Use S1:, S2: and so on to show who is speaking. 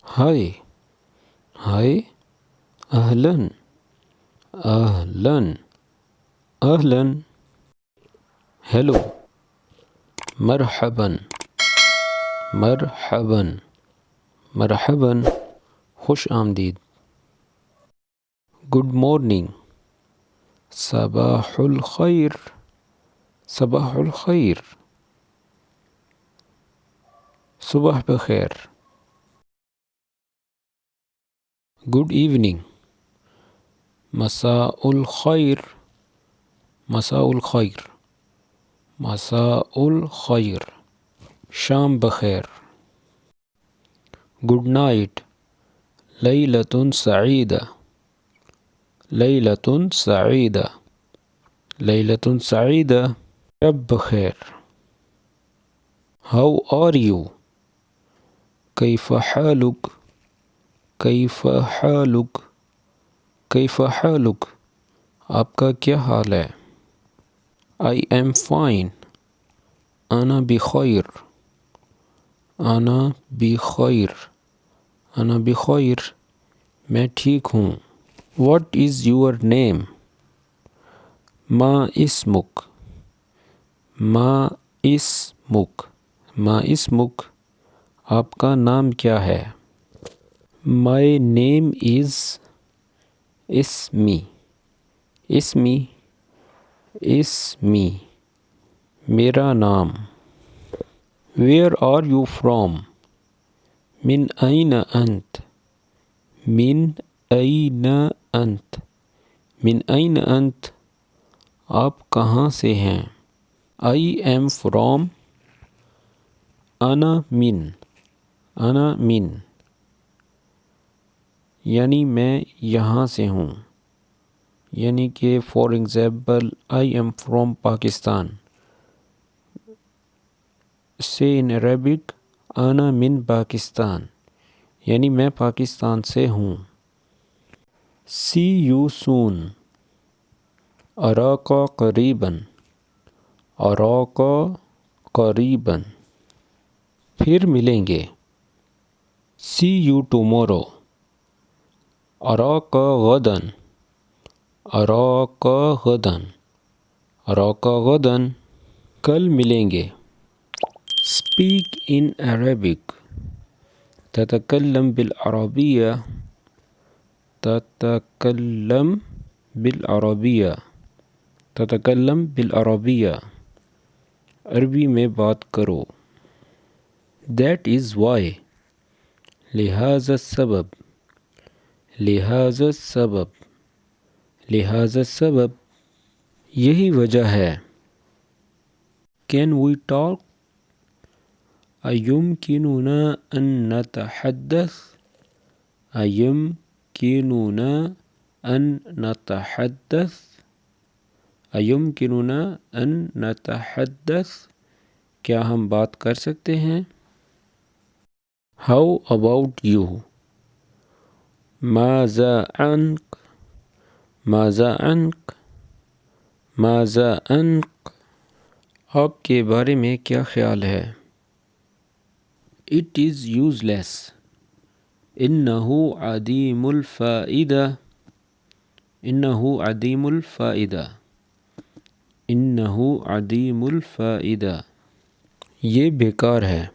S1: هاي. هاي. أهلا. أهلا. أهلا. هلو. مرحبا. مرحبا. مرحبا. خوش آمدید. Good morning. صباح الخیر. صباح الخیر. صبح بخیر. Good evening. مساء الخیر. مساء الخیر. مساء الخیر. شام بخیر. Good night. لیلۃ سعیدہ. لیلۃ سعیدہ. لیلۃ سعیدہ. شب بخیر. How are you. کیف حالک. کیف حالک. کیف حالک. آپ کا کیا حال ہے؟ I am fine. انا بخیر. انا بخیر. انا بخیر. میں ٹھیک ہوں. What is your name. ما اسمک. ما اسمک. ما اسمک. آپ کا نام کیا ہے؟ مائی نیم از. اسمی. اسمی. اسمی. میرا نام. Where are you from. من أين أنت. من أين أنت. من أين أنت. آپ کہاں سے ہیں؟ I am from. أنا من. أنا من. یعنی میں یہاں سے ہوں. یعنی کہ for example I am from Pakistan. Say in Arabic أنا من پاکستان. یعنی میں پاکستان سے ہوں. See you soon. أراك قریباً. أراك قریباً. پھر ملیں گے. See you tomorrow. أراك غداً. أراك غداً. أراك غداً. کل ملیں گے. Speak in Arabic. تتكلم بالعربية. تتكلم بالعربية. تتكلم بالعربية. عربی میں بات کرو. That is why. لہذا السبب. لہذا السبب. لہذا السبب. یہی وجہ ہے. Can we talk. أيمكننا أن نتحدث. أيمكننا أن نتحدث. أيمكننا أن نتحدث. کیا ہم بات کر سکتے ہیں؟ How about you. ماذا عنك. ماذا عنك. ماذا عنك. آپ کے بارے میں کیا خیال ہے؟ It is useless. إنه عديم الفائدة. إنه عديم الفائدة. إنه عديم الفائدة. یہ بیکار ہے.